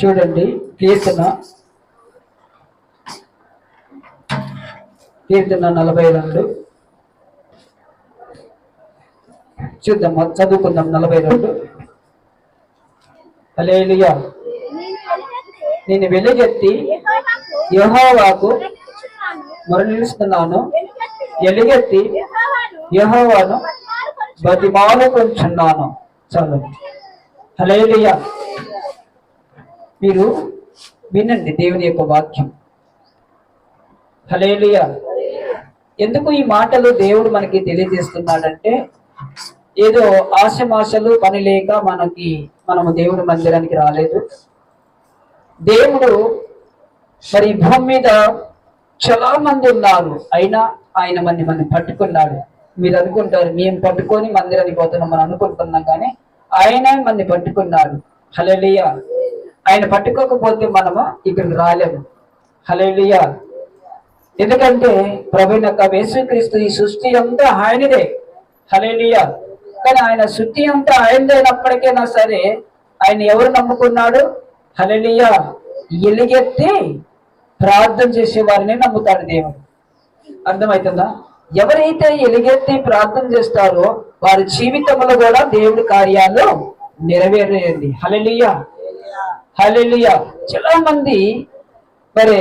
చూడండి, కీర్తన 42 చూద్దాం, చదువుకుందాం. 42. హల్లెలూయా. నేను వెలుగెత్తి యెహోవాకు మొరలిస్తున్నాను, ఎలుగెత్తి యెహోవాను బతిమాలుకొంచున్నాను. చాలు. హల్లెలూయా. మీరు వినండి దేవుని యొక్క వాక్యం. హల్లెలూయా. ఎందుకు ఈ మాటలు దేవుడు మనకి తెలియజేస్తున్నాడంటే, ఏదో ఆశమాశలు పని లేక మనము దేవుడి మందిరానికి రాలేదు. దేవుడు మరి భూమి మీద చాలా మంది ఉన్నారు, అయినా ఆయన మనని పట్టుకున్నాడు. మీరు అనుకుంటారు మేము పట్టుకొని మందిరానికి పోతున్నాం మనం అనుకుంటున్నాం, కానీ ఆయన మనని పట్టుకున్నాడు. హల్లెలూయా. ఆయన పట్టుకోకపోతే మనము ఇక్కడికి రాలేము. హల్లెలూయా. ఎందుకంటే ప్రభువైన యేసుక్రీస్తు ఈ సృష్టి అంతా ఆయనదే. హల్లెలూయా. కానీ ఆయన సృష్టి అంతా ఆయనదైనప్పటికైనా సరే ఆయన ఎవరు నమ్ముకున్నాడు? హల్లెలూయా. ఎలుగెత్తి ప్రార్థన చేసే వారిని నమ్ముతాడు దేవుడు. అర్థమవుతుందా? ఎవరైతే ఎలుగెత్తి ప్రార్థన చేస్తారో వారి జీవితంలో కూడా దేవుడి కార్యాలు నెరవేరేది. హల్లెలూయా. హల్లెలూయా. చాలా మంది మరి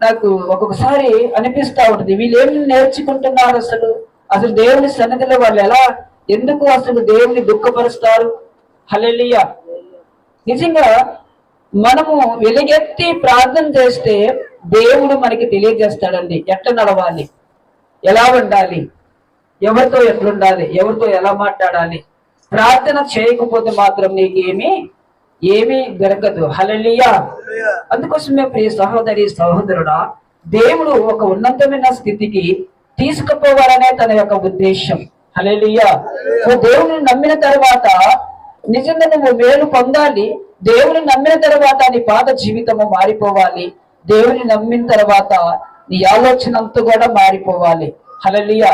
నాకు ఒక్కొక్కసారి అనిపిస్తా ఉంటుంది, వీళ్ళు ఏమి నేర్చుకుంటున్నారు అసలు దేవుని సన్నిధిలో వాళ్ళు ఎందుకు అసలు దేవుని దుఃఖపరుస్తారు? హల్లెలూయా. నిజంగా మనము వెలుగెత్తి ప్రార్థన చేస్తే దేవుడు మనకి తెలియజేస్తాడండి, ఎట్లా నడవాలి, ఎలా ఉండాలి, ఎవరితో ఎట్లుండాలి, ఎవరితో ఎలా మాట్లాడాలి. ప్రార్థన చేయకపోతే మాత్రం నీకు ఏమీ దొరకదు. హల్లెలూయా. అందుకోసమే ప్రియ సహోదరి సహోదరుడా, దేవుడు ఒక ఉన్నతమైన స్థితికి తీసుకుపోవాలనే తన యొక్క ఉద్దేశం. హల్లెలూయా. దేవుని నమ్మిన తర్వాత నిజంగా నువ్వు మేలు పొందాలి. దేవుని నమ్మిన తర్వాత నీ పాత జీవితము మారిపోవాలి. దేవుని నమ్మిన తర్వాత నీ ఆలోచన అంతా కూడా మారిపోవాలి. హల్లెలూయా.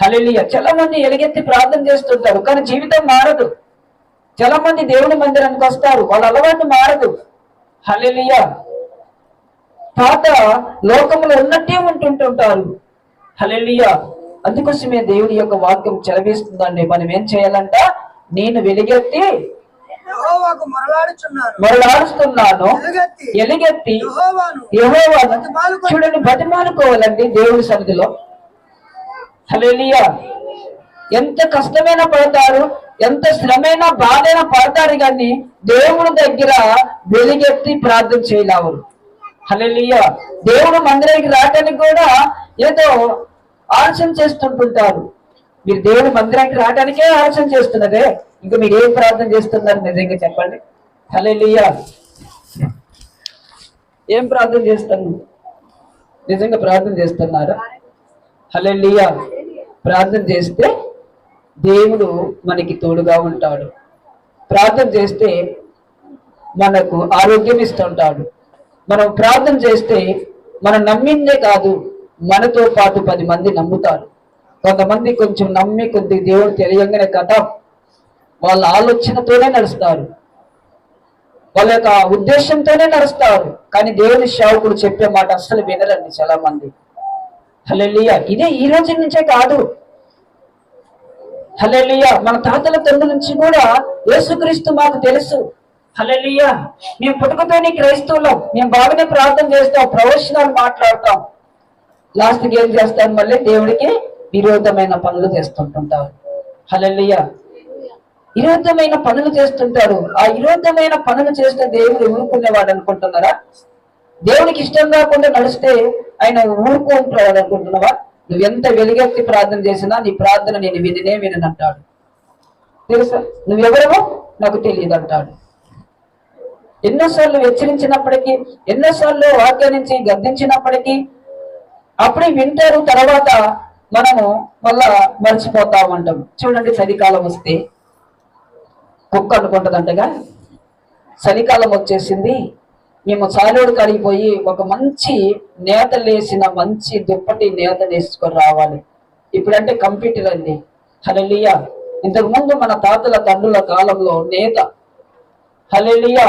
హల్లెలూయా. చాలా మంది ఎలుగెత్తి ప్రార్థన చేస్తుంటారు, కానీ జీవితం మారదు. చాలా మంది దేవుని మందిరానికి వస్తారు, వాళ్ళ అలవాటు మారదు. హల్లెలూయా. పాత లోకంలో ఉన్నట్టే ఉంటుంటారు. హల్లెలూయా. అందుకోసమే దేవుని యొక్క వాక్యం చెలవిస్తుందండి. మనం ఏం చేయాలంట? నేను వెలుగెత్తి మొరలాడుస్తున్నాను, ఎలుగెత్తి యెహోవాను చూడండి బతిమాలుకోవాలండి దేవుని సన్నిధిలో. హల్లెలూయా. ఎంత కష్టమైనా పడతారు, ఎంత శ్రమైనా బాధైనా పడతారు, కానీ దేవుడి దగ్గర వెలుగెత్తి ప్రార్థన చేయలేవరు. హల్లెలూయా. దేవుడు మందిరానికి రావడానికి కూడా ఏదో ఆలోచన చేస్తుంటుంటారు. మీరు దేవుడి మందిరానికి రావడానికే ఆలోచన చేస్తున్నదే, ఇంకా మీరు ఏం ప్రార్థన చేస్తున్నారు నిజంగా చెప్పండి? హల్లెలూయా. ఏం ప్రార్థన చేస్తున్నారు? నిజంగా ప్రార్థన చేస్తున్నారా? హల్లెలూయా. ప్రార్థన చేస్తే దేవుడు మనకి తోడుగా ఉంటాడు. ప్రార్థన చేస్తే మనకు ఆరోగ్యం ఇస్తుంటాడు. మనం ప్రార్థన చేస్తే మనం నమ్మిందే కాదు, మనతో పాటు 10 మంది నమ్ముతారు. కొంతమంది కొంచెం నమ్మి కొద్ది దేవుడు తెలియంగానే కదా వాళ్ళ ఆలోచనతోనే నడుస్తారు, వాళ్ళ యొక్క ఉద్దేశంతోనే నడుస్తారు, కానీ దేవుని సేవకుడు చెప్పే మాట అస్సలు వినరండి చాలా మంది. హల్లెలూయా. ఇదే ఈ రోజు నుంచే కాదు. హల్లెలూయా. మన తాతల తండ్రి నుంచి కూడా యేసుక్రీస్తు మాకు తెలుసు. హల్లెలూయా. మేము పుట్టుకతోనే క్రైస్తవులం, మేము బాగానే ప్రార్థన చేస్తాం, ప్రవచనాలు మాట్లాడతాం, లాస్ట్కి ఏం చేస్తాం? మళ్ళీ దేవుడికి విరోధమైన పనులు చేస్తుంటుంటారు. హల్లెలూయా. విరోధమైన పనులు చేస్తుంటారు. ఆ విరోధమైన పనులు చేస్తే దేవుడు ఊరుకునేవాడు అనుకుంటున్నారా? దేవునికి ఇష్టం కాకుండా నడిస్తే ఆయన ఊరుకుంటాడు అనుకుంటున్నావా? నువ్వెంత వెలుగెత్తి ప్రార్థన చేసినా నీ ప్రార్థన నేను విననంటాడు. తెలుసా? నువ్వెవరవో నాకు తెలియదు అంటాడు. ఎన్నోసార్లు హెచ్చరించినప్పటికీ, ఎన్నోసార్లు వ్యాఖ్యానించి గద్దించినప్పటికీ అప్పుడే వింటారు, తర్వాత మనము మళ్ళా మర్చిపోతా ఉంటాం. చూడండి, చలికాలం వస్తే కుక్క అనుకుంటుందంటగా, చలికాలం వచ్చేసింది, మేము చాలోడు కడిగిపోయి ఒక మంచి నేతలేసిన మంచి దుప్పటి నేత వేసుకొని రావాలి. ఇప్పుడంటే కంప్యూటర్ అండి. హల్లెలూయా. ఇంతకు ముందు మన తాతల తండ్రుల కాలంలో నేత. హల్లెలూయా.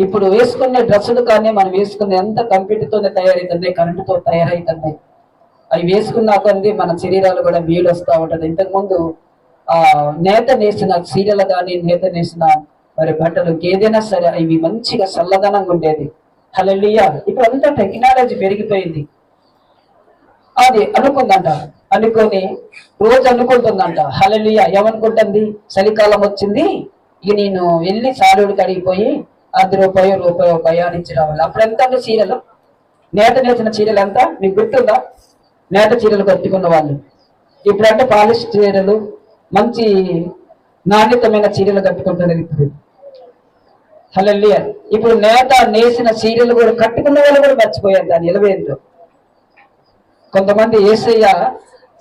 ఇప్పుడు వేసుకునే డ్రెస్సులు కానీ మనం వేసుకునే ఎంత కంప్యూటర్తోనే తయారవుతున్నాయి, కరెంటుతో తయారవుతున్నాయి. అవి వేసుకున్నా కొద్ది మన శరీరాలు కూడా వేడి వస్తూ ఉంటది. ఇంతకుముందు నేత నేసిన చీరలు కానీ నేత నేసిన మరి బట్టలు ఏదైనా సరే ఇవి మంచిగా చల్లదనంగా ఉండేది. హల్లెలూయా. ఇప్పుడు అంతా టెక్నాలజీ పెరిగిపోయింది. అది అనుకుందంట, అనుకొని రోజు అనుకుంటుందంట. హల్లెలూయా. ఏమనుకుంటుంది? చలికాలం వచ్చింది, ఇక నేను వెళ్ళి సారుడికి అడిగిపోయి రూపాయో భయానిచ్చి రావాలి. అప్పుడు ఎంత అండి చీరలు? నేత నేసిన చీరలు ఎంత మీకు గుర్తుందా? నేత చీరలు కట్టుకున్న వాళ్ళు. ఇప్పుడంటే పాలిష్ చీరలు, మంచి నాణ్యతమైన చీరలు కట్టుకుంటున్నారు ఇప్పుడు. హల్లెలూయా. ఇప్పుడు నేత నేసిన చీరలు కూడా కట్టుకున్న వాళ్ళు కూడా మర్చిపోయారు దాని విలువేంటో. కొంతమంది యేసయ్య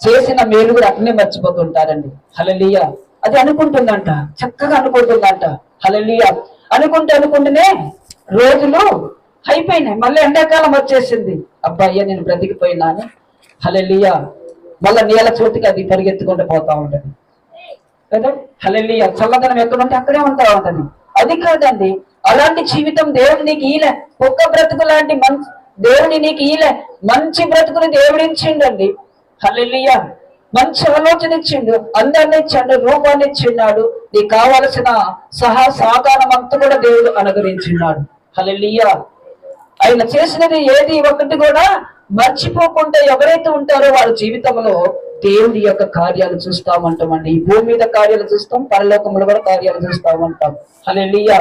చేసిన మేలు కూడా అట్నే మర్చిపోతుంటారండి. హల్లెలూయా. అది అనుకుంటుందంట, చక్కగా అనుకుంటుందంట. హల్లెలూయా. అనుకుంటూనే రోజులు అయిపోయినాయి. మళ్ళీ ఎండాకాలం వచ్చేసింది. అబ్బాయ్య నేను బ్రతికిపోయినాను. హల్లెలూయా. మళ్ళా నీళ్ళ చోటుకి అది పరిగెత్తుకుంటూ పోతా ఉంటది కదా. హల్లెలూయా. చల్లదనం ఎక్కడ ఉంటే అక్కడే ఉంటా ఉంటది. అది కాదండి, అలాంటి జీవితం దేవుడు నీకు ఈలే. ఒక్క బ్రతుకు లాంటి దేవుని నీకు ఈలే. మంచి బ్రతుకుని దేవుడు ఇచ్చిండండి. హల్లెలూయా. మంచి ఆలోచన ఇచ్చిండు, అందరిని ఇచ్చాడు, రూపాన్ని ఇచ్చిన్నాడు. నీకు కావలసిన సహకారం అంతా కూడా దేవుడు అనుగ్రహించిన్నాడు. హల్లెలూయా. ఆయన చేసినది ఏది ఒకటి కూడా మర్చిపోకుండా ఎవరైతే ఉంటారో వాళ్ళ జీవితంలో దేవుడి యొక్క కార్యాలు చూస్తామంటామండి. ఈ భూమి మీద కార్యాలు చూస్తాం, పరలోకంలో కూడా కార్యాలు చూస్తామంటాం. హల్లెలూయా.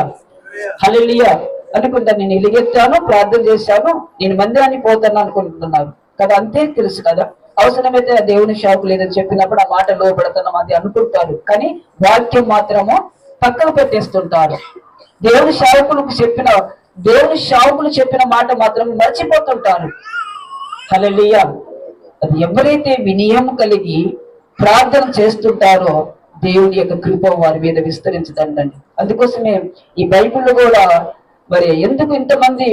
హల్లెలూయా. అనుకుంటా నేను ఎలుగెత్తాను, ప్రార్థన చేశాను, నేను మందిరానికి పోతాను అనుకుంటున్నారు కదా. అంతే తెలుసు కదా. అవసరమైతే దేవుని షాకు లేదని చెప్పినప్పుడు ఆ మాట లోపడుతున్నాం అది అనుకుంటారు, కానీ వాక్యం మాత్రము పక్కన పెట్టేస్తుంటారు. దేవుని శావుకులు చెప్పిన మాట మాత్రం మర్చిపోతుంటారు. హల్లెలూయా. అది ఎవరైతే వినయం కలిగి ప్రార్థన చేస్తుంటారో దేవుని యొక్క కృప వారి మీద విస్తరించదండి. అందుకోసమే ఈ బైబిల్లో కూడా మరి ఎందుకు ఇంతమంది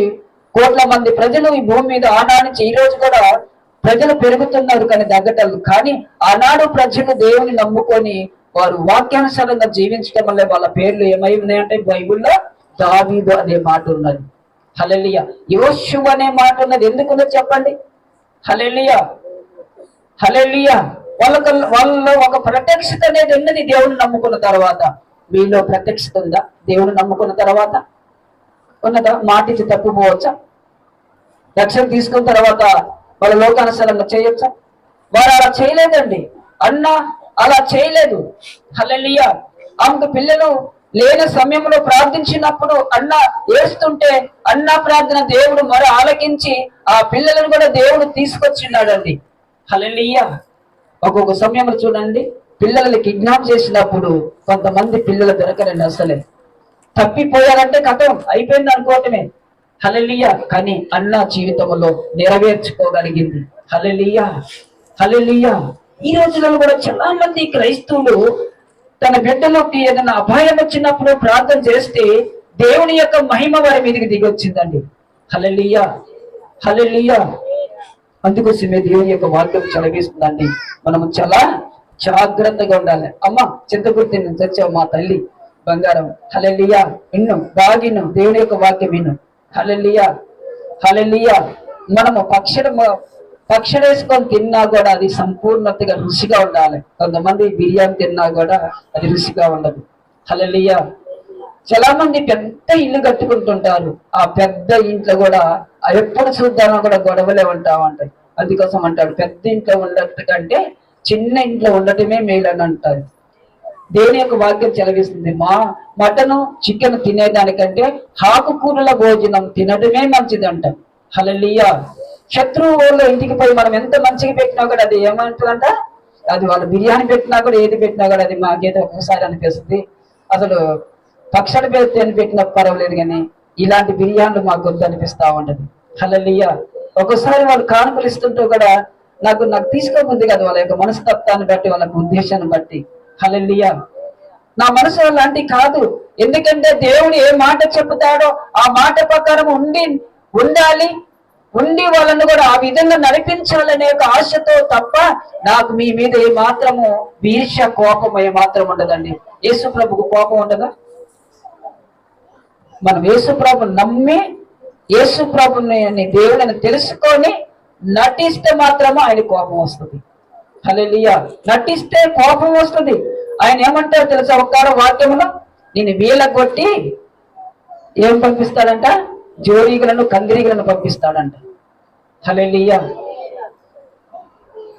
కోట్ల మంది ప్రజలు ఈ భూమి మీద ఆనాడు ఈ రోజు కూడా ప్రజలు పెరుగుతున్నారు కానీ తగ్గటలు. కానీ ఆనాడు ప్రజలు దేవుని నమ్ముకొని వారు వాక్యానుసారంగా జీవించడం వల్ల వాళ్ళ పేర్లు ఏమై ఉన్నాయంటే బైబిల్లో దావీదు అనే మాట ఉన్నది. హల్లెలూయా. యోషువ అనే మాట ఉన్నది. ఎందుకున్నది చెప్పండి? హల్లెలూయా. హల్లెలూయా. వాళ్ళలో ఒక ప్రత్యక్షత అనేది ఉన్నది దేవుని నమ్ముకున్న తర్వాత. మీలో ప్రత్యక్షత ఉందా దేవుని నమ్ముకున్న తర్వాత? ఉన్నదా? మాటించి తప్పిపోవచ్చా? రక్షణ తీసుకున్న తర్వాత వాళ్ళ లోకానుసారంగా చేయొచ్చా? వారు అలా చేయలేదండి. అన్న అలా చేయలేదు. హల్లెలూయా. ఆమెకు పిల్లలు లేని సమయంలో ప్రార్థించినప్పుడు అన్న ఏస్తుంటే అన్న ప్రార్థన దేవుడు మరి ఆలకించి ఆ పిల్లలను కూడా దేవుడు తీసుకొచ్చిన్నాడండి. హల్లెలూయా. ఒక్కొక్క సమయంలో చూడండి, పిల్లల్ని కిడ్నాప్ చేసినప్పుడు కొంతమంది పిల్లలు దొరకరండి. అసలే తప్పిపోయారంటే కథం అయిపోయింది అనుకోవటమే. హల్లెలూయా. కానీ అన్న జీవితంలో నెరవేర్చుకోగలిగింది. హల్లెలూయా. హల్లెలూయా. ఈ రోజులలో కూడా చాలా మంది క్రైస్తవులు తన బిడ్డలోకి ఏదైనా అపాయం వచ్చినప్పుడు ప్రార్థన చేస్తే దేవుని యొక్క మహిమ వారి మీదకి దిగి వచ్చిందండి. హల్లెలూయా. హల్లెలూయా. అందుకోసమే దేవుని యొక్క వాక్యం చదివిస్తుందండి. మనము చాలా జాగ్రత్తగా ఉండాలి. అమ్మ చింతకుర్తి నుంచి వచ్చావు మా తల్లి బంగారం. హల్లెలూయా. విన్ను బాగిను దేవుని యొక్క వాక్యం విను. హల్లెలూయా. హల్లెలూయా. మనము పక్షడేసుకొని తిన్నా కూడా అది సంపూర్ణతగా రుచిగా ఉండాలి. కొంతమంది బిర్యానీ తిన్నా కూడా అది రుచిగా ఉండదు. హల్లెలూయా. చాలా మంది పెద్ద ఇల్లు కట్టుకుంటుంటారు. ఆ పెద్ద ఇంట్లో కూడా ఎప్పుడు చూద్దామో కూడా గొడవలే ఉంటాయి. అందుకోసం అంటాడు పెద్ద ఇంట్లో ఉండటం కంటే చిన్న ఇంట్లో ఉండటమే మేలు అని అంటారు. దేవుని యొక్క వాక్యం చెలవిస్తుంది. మటను చికెన్ తినేదానికంటే ఆకుకూరల భోజనం తినడమే మంచిదంట. హల్లెలూయా. శత్రువు వాళ్ళ ఇంటికి పోయి మనం ఎంత మంచిగా పెట్టినా కూడా అది ఏమంటుందంట, అది వాళ్ళు బిర్యానీ పెట్టినా కూడా ఏది పెట్టినా కూడా అది మాకేదో ఒకసారి అనిపిస్తుంది. అసలు పక్షుల పేరు పెట్టినా పర్వాలేదు కానీ ఇలాంటి బిర్యానీలు మాకు వద్దు అనిపిస్తా ఉంటది. హల్లెలూయా. ఒక్కోసారి వాళ్ళు కానుకలు ఇస్తుంటూ కూడా నాకు తీసుకోముంది కదా వాళ్ళ యొక్క మనస్తత్వాన్ని బట్టి వాళ్ళ ఉద్దేశాన్ని బట్టి. హల్లెలూయా. నా మనసు అలాంటి కాదు. ఎందుకంటే దేవుడు ఏ మాట చెబుతాడో ఆ మాట ప్రకారం ఉండాలి, ఉండి వాళ్ళను కూడా ఆ విధంగా నడిపించాలనే ఒక ఆశతో తప్ప నాకు మీ మీద ఏ మాత్రము ఈర్ష్య కోపం ఏ మాత్రం ఉండదండి. యేసు ప్రభుకు కోపం ఉండదా? మనం యేసు ప్రభుని నమ్మి యేసు ప్రభుని దేవుడిని తెలుసుకొని నటిస్తే మాత్రమే ఆయన కోపం వస్తుంది. హల్లెలూయా. నటిస్తే కోపం వస్తుంది. ఆయన ఏమంటారు తెలుసా? ఒక్క వాక్యములో నేను వీళ్ళగొట్టి ఏం పంపిస్తాడంట? జోరీగులను కందిరీగులను పంపిస్తాడంట. హల్లెలూయా.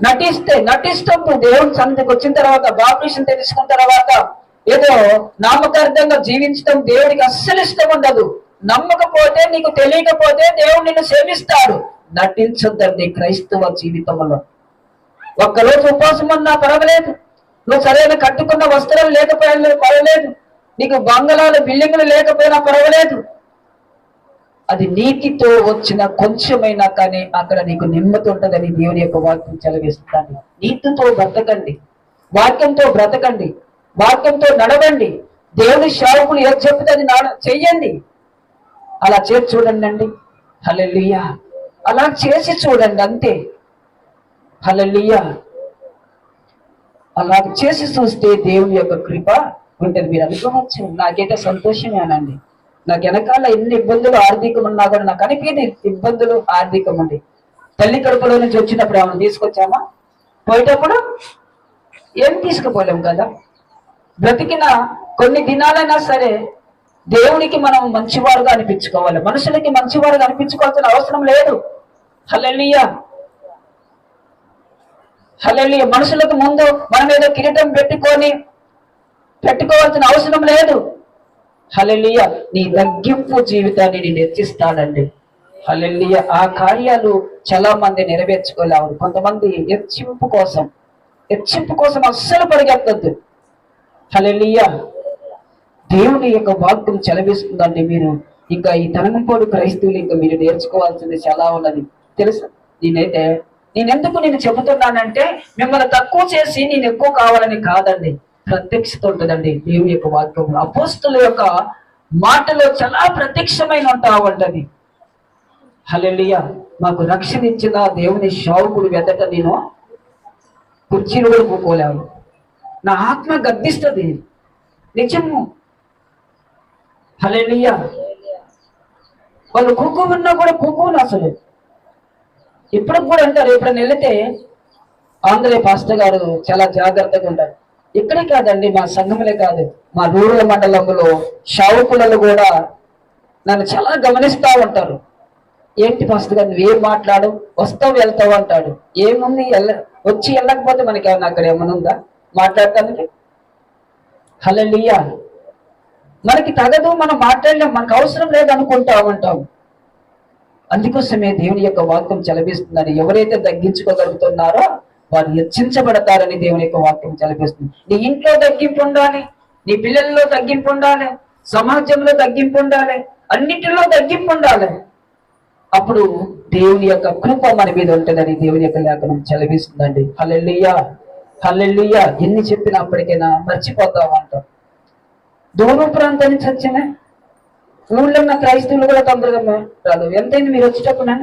నటిస్తూ దేవుని సన్నిధికి వచ్చిన తర్వాత బాప్టిజం తెలుసుకున్న తర్వాత ఏదో నామకార్థంగా జీవించడం దేవుడికి అస్సలు ఇష్టం ఉండదు. నమ్మకపోతే, నీకు తెలియకపోతే దేవుడు నిన్ను సేవిస్తాడు. నటించొద్దండి క్రైస్తవ జీవితంలో. ఒక్కరోజు ఉపవాసం ఉన్నా పర్వాలేదు, నువ్వు సరైన కట్టుకున్న వస్త్రాలు లేకపోయినా పర్వాలేదు, నీకు బంగళాలు బిల్డింగులు లేకపోయినా పర్వాలేదు, అది నీతితో వచ్చిన కొంచెమైనా కానీ అక్కడ నీకు నెమ్మది ఉంటుందని దేవుని యొక్క వాక్యం చదివిస్తాను. నీతితో బ్రతకండి, వాక్యంతో బ్రతకండి, వాక్యంతో నడవండి. దేవుని సేవకులు ఏది చెప్తే అది చెయ్యండి. అలా చేసి చూడండి అండి. హల్లెలూయా. అలా చేసి చూడండి అంతే. హల్లెలూయా. అలా చేసి చూస్తే దేవుని యొక్క కృప ఉంటుంది. మీరు అనుకోవచ్చు, నాకైతే సంతోషమేనండి, నాకు వెనకాల ఎన్ని ఇబ్బందులు ఆర్థికం ఉన్నా కూడా నాకు అనిపింది ఇబ్బందులు ఆర్థికం ఉండి. తల్లి కడుపులో నుంచి వచ్చినప్పుడు ఏమైనా తీసుకొచ్చామా? పోయేటప్పుడు ఏం తీసుకుపోలేం కదా. బ్రతికిన కొన్ని దినాలైనా సరే దేవునికి మనం మంచివారుగా అనిపించుకోవాలి, మనుషులకి మంచివారుగా అనిపించుకోవాల్సిన అవసరం లేదు. హల్లెలూయా. హల్లెలూయా. మనుషులకు ముందు మనం ఏదో కిరీటం పెట్టుకోవాల్సిన అవసరం లేదు. హల్లెలూయా. నీ తగ్గింపు జీవితాన్ని నేను హెచ్చిస్తానండి. హల్లెలూయా. ఆ కార్యాలు చాలా మంది నెరవేర్చుకోలేవు. కొంతమంది హెచ్చింపు కోసం అస్సలు పరిగెత్తద్దు. హల్లెలూయా. దేవుని యొక్క వాక్యం చెలవిస్తుందండి. మీరు ఇంకా ఈ తరంపోడు క్రైస్తవులు ఇంకా మీరు నేర్చుకోవాల్సింది చాలా ఉన్నది తెలుసా. నేనెందుకు నేను చెబుతున్నానంటే మిమ్మల్ని తక్కువ చేసి నేను ఎక్కువ కావాలని కాదండి. ప్రత్యక్షత ఉంటుందండి దేవుని యొక్క వాక్యం. అపోస్తుల యొక్క మాటలో చాలా ప్రత్యక్షమైన ఉంటా ఉంటది. హల్లెలూయా. మాకు రక్షణ ఇచ్చిన దేవుని సేవకుడు వెదట నేను కుర్చీలు కూడా కూకోలేవు. నా ఆత్మ గద్దిస్తుంది, నిజము. హల్లెలూయా. వాళ్ళు కూకోమన్నా కూడా కూకోను అసలు. ఇప్పుడు కూడా అంటారు, ఎప్పుడైనా వెళితే ఆంధ్రే పాస్టర్ గారు చాలా జాగ్రత్తగా ఉంటారు. ఇక్కడే కాదండి, మా సంఘములే కాదు, మా రూరల్ మండలంలో సేవకులలో కూడా నన్ను చాలా గమనిస్తూ ఉంటారు. ఏంటి పాస్టర్ గారు నువ్వేం మాట్లాడు, వస్తావు వెళ్తావు అంటాడు. ఏముంది, వచ్చి వెళ్ళకపోతే మనకి ఏమన్నా అక్కడ ఏమైనా ఉందా మాట్లాడటానికి? హల్లెలూయా. మనకి తగదు, మనం మాట్లాడలేం, మనకు అవసరం లేదు అనుకుంటా ఉంటాం. అందుకోసమే దేవుని యొక్క వాక్యం చలపిస్తుందని, ఎవరైతే తగ్గించుకోగలుగుతున్నారో వారు హెచ్చించబడతారని దేవుని యొక్క వాక్యం చదివిస్తుంది. నీ ఇంట్లో తగ్గింపు ఉండాలి, నీ పిల్లల్లో తగ్గింపు ఉండాలి, సమాజంలో తగ్గింపు ఉండాలి, అన్నిటిలో తగ్గింపు ఉండాలి. అప్పుడు దేవుని యొక్క కృప మన మీద ఉంటుందని దేవుని యొక్క లేఖనం చదివిస్తుందండి. హల్లెలూయా. హల్లెలూయా. ఎన్ని చెప్పినప్పటికైనా మర్చిపోతామంటాం. దూరం ప్రాంతం నుంచి వచ్చిన ఊళ్ళో ఉన్న క్రైస్తవులు కూడా తొందరగా రాదు. ఎంతైంది మీరు వచ్చేటప్పుడు?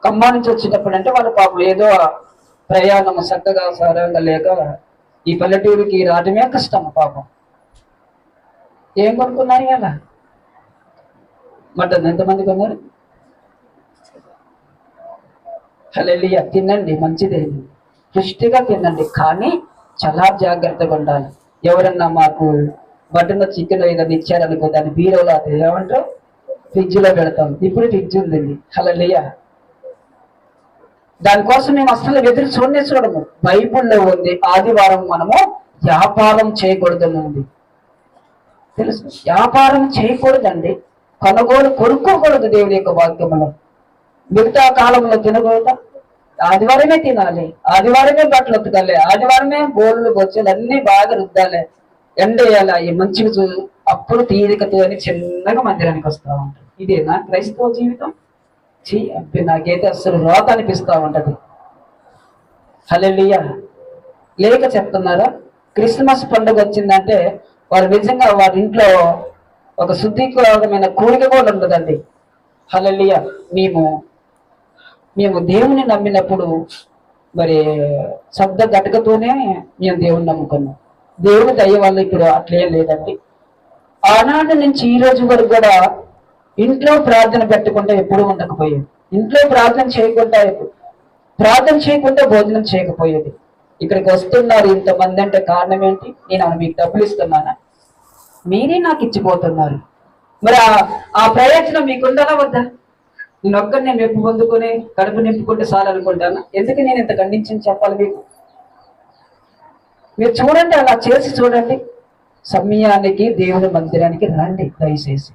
ఖమ్మం నుంచి వచ్చేటప్పుడు అంటే వాళ్ళ పాపం ఏదో ప్రయాణం చక్కగా సరంగా లేక ఈ పల్లెటూరికి రావడమే కష్టం పాపం. ఏం కొనుక్కున్నారు ఇలా? మటన్ ఎంతమంది కొన్నారు? హల్లెలూయా. తినండి, మంచిదే, పుష్టిగా తినండి, కానీ చాలా జాగ్రత్తగా ఉండాలి. ఎవరన్నా మాకు మటన్ చికెన్ ఏదైనా ఇచ్చారనుకో దాన్ని బీరోలో ఏమంటారు, ఫ్రిడ్జ్ లో పెడతాం. ఇప్పుడు ఫ్రిడ్జ్ ఉందండి. హల్లెలూయా. దానికోసం మేము అసలు ఎదురు చూడము. బైబుల్లో ఉంది ఆదివారం మనము వ్యాపారం చేయకూడదని ఉంది తెలుసు. వ్యాపారం చేయకూడదండి, కొనుక్కోకూడదు. దేవుని యొక్క వాక్యంలో మిగతా కాలంలో తినకూడదు. ఆదివారమే తినాలి, ఆదివారమే బట్టలు ఉతకాలి, ఆదివారమే బోళ్ళు బొచ్చులు అన్ని బాగా రుద్దాలి, ఎండేయాలి, ఈ మంచిగా అప్పుడు తీరికతో అని చిన్నగా మందిరానికి వస్తా ఉంటారు. ఇదేనా క్రైస్తవ జీవితం? నాకైతే అసలు రోత అనిపిస్తా ఉంటది. హల్లెలూయా. లేక చెప్తున్నారా? క్రిస్మస్ పండుగ వచ్చిందంటే వారు నిజంగా వారి ఇంట్లో ఒక శుద్ధీకరమైన కోరిక కూడా ఉండదండి. హల్లెలూయా. మేము దేవుని నమ్మినప్పుడు మరి శబ్ద ఘటకతోనే మేము దేవుని నమ్ముకున్నాం. దేవుని దయ వల్ల ఇప్పుడు అట్లేం లేదండి. ఆనాటి నుంచి ఈ రోజు వరకు కూడా ఇంట్లో ప్రార్థన పెట్టకుండా ఎప్పుడూ ఉండకపోయేది. ఇంట్లో ప్రార్థన చేయకుండా భోజనం చేయకపోయేది. ఇక్కడికి వస్తున్నారు ఇంతమంది అంటే కారణం ఏంటి? నేను మీకు డబ్బులు ఇస్తున్నానా? మీరే నాకు ఇచ్చిపోతున్నారు. మరి ఆ ప్రయోజనం మీకు ఉండాలా వద్దా? నేను ఒక్కరిని మెప్పు పొందుకొని కడుపు నింపుకుంటే చాలు అనుకుంటాను. ఎందుకు నేను ఇంత ఖండించి చెప్పాలి మీకు? మీరు చూడండి, అలా చేసి చూడండి. సమయానికి దేవుని మందిరానికి రండి దయచేసి.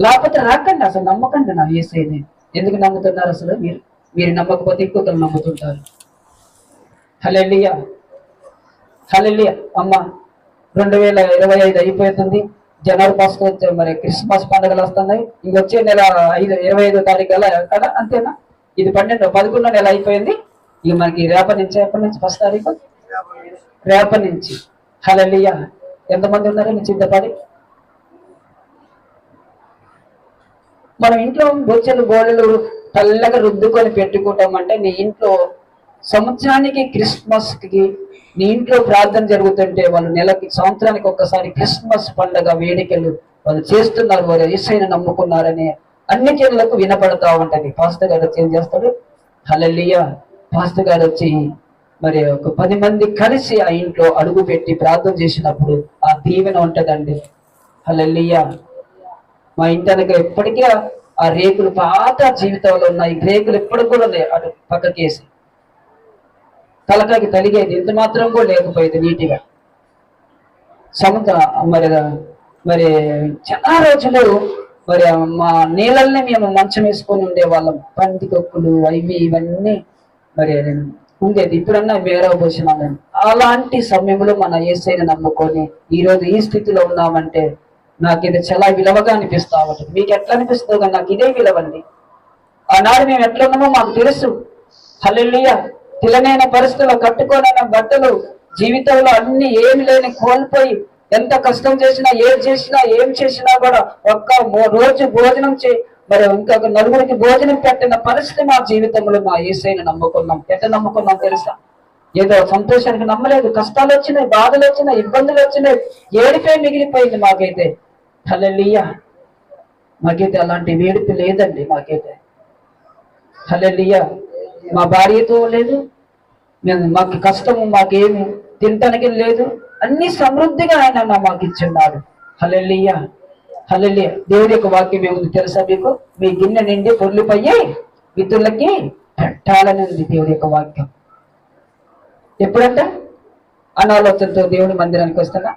లేకపోతే రాకండి, అసలు నమ్మకండి నా యేసయ్యని. ఎందుకు నమ్ముతున్నారు అసలు? మీరు నమ్మకపోతే ఇంకొకరు నమ్ముతుంటారు. హల్లెలూయా, హల్లెలూయా. అమ్మ 2025 అయిపోతుంది. జనవరి ఫస్ట్ వచ్చే మరి క్రిస్మస్ పండుగలు వస్తున్నాయి. ఇంకొచ్చే నెల 25వ తారీఖు అలా కదా, అంతేనా? ఇది 11వ నెల అయిపోయింది. ఇక మనకి రేపటి నుంచి, ఎప్పటి నుంచి? 1వ తారీఖు రేపటి నుంచి. హల్లెలూయా. ఎంతమంది ఉన్నారు మీ సిద్ధపడి? మనం ఇంట్లో బొచ్చెలు గోడలు తెల్లగా రుద్దుకొని పెట్టుకుంటామంటే, నీ ఇంట్లో సంవత్సరానికి క్రిస్మస్ కి నీ ఇంట్లో ప్రార్థన జరుగుతుంటే, వాళ్ళు సంవత్సరానికి ఒక్కసారి క్రిస్మస్ పండుగ వేడుకలు వాళ్ళు చేస్తున్నారు, వారు యేసయ్యను నమ్ముకున్నారని అన్ని జనులకు వినపడతా ఉంటది. పాస్టర్ గారు వచ్చి ఏం చేస్తాడు? హల్లెలూయా. పాస్టర్ గారు వచ్చి మరి ఒక 10 మంది కలిసి ఆ ఇంట్లో అడుగు పెట్టి ప్రార్థన చేసినప్పుడు ఆ దీవెన ఉంటదండి. హల్లెలూయా. మా ఇంటి ఎప్పటికీ ఆ రేకులు పాత జీవితంలో ఉన్నాయి. రేకులు ఎప్పటికి కూడా ఉన్నాయి. అటు పక్కకేసి తలకాకి తలిగేది ఎంత మాత్రం కూడా లేకపోయేది నీటిగా. మరి మరి చాలా రోజులు మరి మా నీళ్ళల్ని మేము మంచం వేసుకొని ఉండేవాళ్ళం. పందికొక్కులు అవి ఇవన్నీ మరి ఉండేది. ఇప్పుడన్నా మేరవ పోసినామని. అలాంటి సమయంలో మన యేసయ్యను నమ్ముకొని ఈరోజు ఈ స్థితిలో ఉన్నామంటే నాకు ఇది చాలా విలువగా అనిపిస్తా ఉంటుంది. మీకు ఎట్లా అనిపిస్తుందో కానీ నాకు ఇదే విలువండి. ఆనాడు మేము ఎట్లా ఉన్నామో మాకు తెలుసు. హల్లెలూయా. తిలనైన పరిస్థితుల్లో కట్టుకోనైన బట్టలు, జీవితంలో అన్ని ఏమి లేని కోల్పోయి ఎంత కష్టం చేసినా, ఏం చేసినా కూడా ఒక్క రోజు భోజనం మరి ఇంకొక నలుగురికి భోజనం పెట్టిన పరిస్థితి మా జీవితంలో మా యేసయ్యను నమ్ముకున్నాం. ఎట్లా నమ్ముకున్నాం తెలుసా? ఏదో సంతోషానికి నమ్మలేదు. కష్టాలు వచ్చినాయి, బాధలు వచ్చినాయి, ఇబ్బందులు వచ్చినాయి, ఏడిపే మిగిలిపోయింది మాకైతే. హల్లెలూయా. మాకైతే అలాంటి వేడుక లేదండి. మాకైతే హల్లెలూయా. మా భార్యతో లేదు, మాకు కష్టము, మాకేమి తినటానికి లేదు, అన్ని సమృద్ధిగా ఆయన మాకు ఇచ్చున్నాడు. హల్లెలూయా, హల్లెలూయా. దేవుడి యొక్క వాక్యం ఏముంది తెలుసా మీకు? మీ గిన్నె నిండి పొర్లిపోయి ఇతరులకి పెట్టాలని ఉంది దేవుడి యొక్క వాక్యం. ఎప్పుడంట? అనాలోచనతో దేవుడి మందిరానికి వస్తున్నా,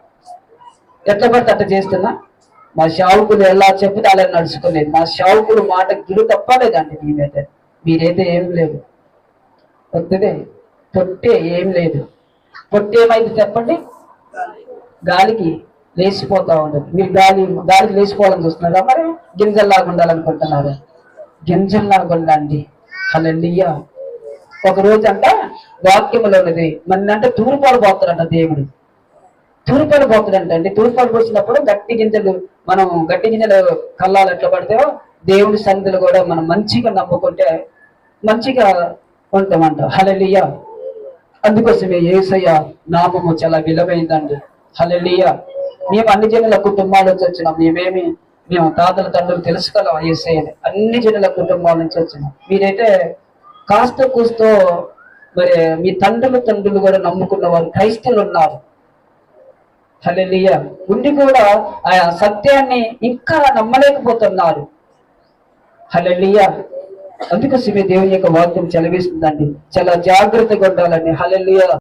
ఎట్లా పడితే అట్లా చేస్తున్నా. మా షావుకులు ఎలా చెప్తే అలా నడుచుకోలేదు. మా షావుకులు మాట గిరు తప్పలేదండి. మీరైతే ఏం లేదు, వద్దుదే పొట్టే ఏం లేదు. పొట్టేమైంది చెప్పండి? గాలికి లేచిపోతా ఉండదు. మీరు గాలికి లేచిపోవాలని చూస్తున్నారా? మరి గింజల్లాగా ఉండాలనుకుంటున్నారు. గింజల్లాగా ఉండండి. హల్లెలూయా. ఒక రోజు అంట వాక్యములో ఉన్నది మన అంటే తూర్పాలు పోతాడంట దేవుడు. తూర్పాలు పోతాడంట అండి. తూర్పాలు పోసినప్పుడు గట్టి గింజలు కల్లాలు ఎట్లా పడితే దేవుడి సన్నిధిలో కూడా మనం మంచిగా నమ్ముకుంటే మంచిగా ఉంటామంట. హల్లెలూయా. అందుకోసమే యేసయ్య నామము చాలా విలువైందండి. హల్లెలూయా. మేము అన్ని జనుల కుటుంబాల నుంచి వచ్చినాం. మేము తాతల తండ్రులు తెలుసుకోలేం యేసయ్యని. అన్ని జనుల కుటుంబాల నుంచి వచ్చినాం. మీరైతే కాస్త కూస్తో మరి మీ తండ్రులు కూడా నమ్ముకున్న వారు క్రైస్తవులు ఉన్నారు. హల్లెలూయా. ఉండి కూడా ఆ సత్యాన్ని ఇంకా నమ్మలేకపోతున్నారు. హల్లెలూయా. అందుకోసమే దేవుని యొక్క వాక్యం చదివిస్తుందండి. చాలా జాగ్రత్తగా ఉండాలండి. హల్లెలూయా.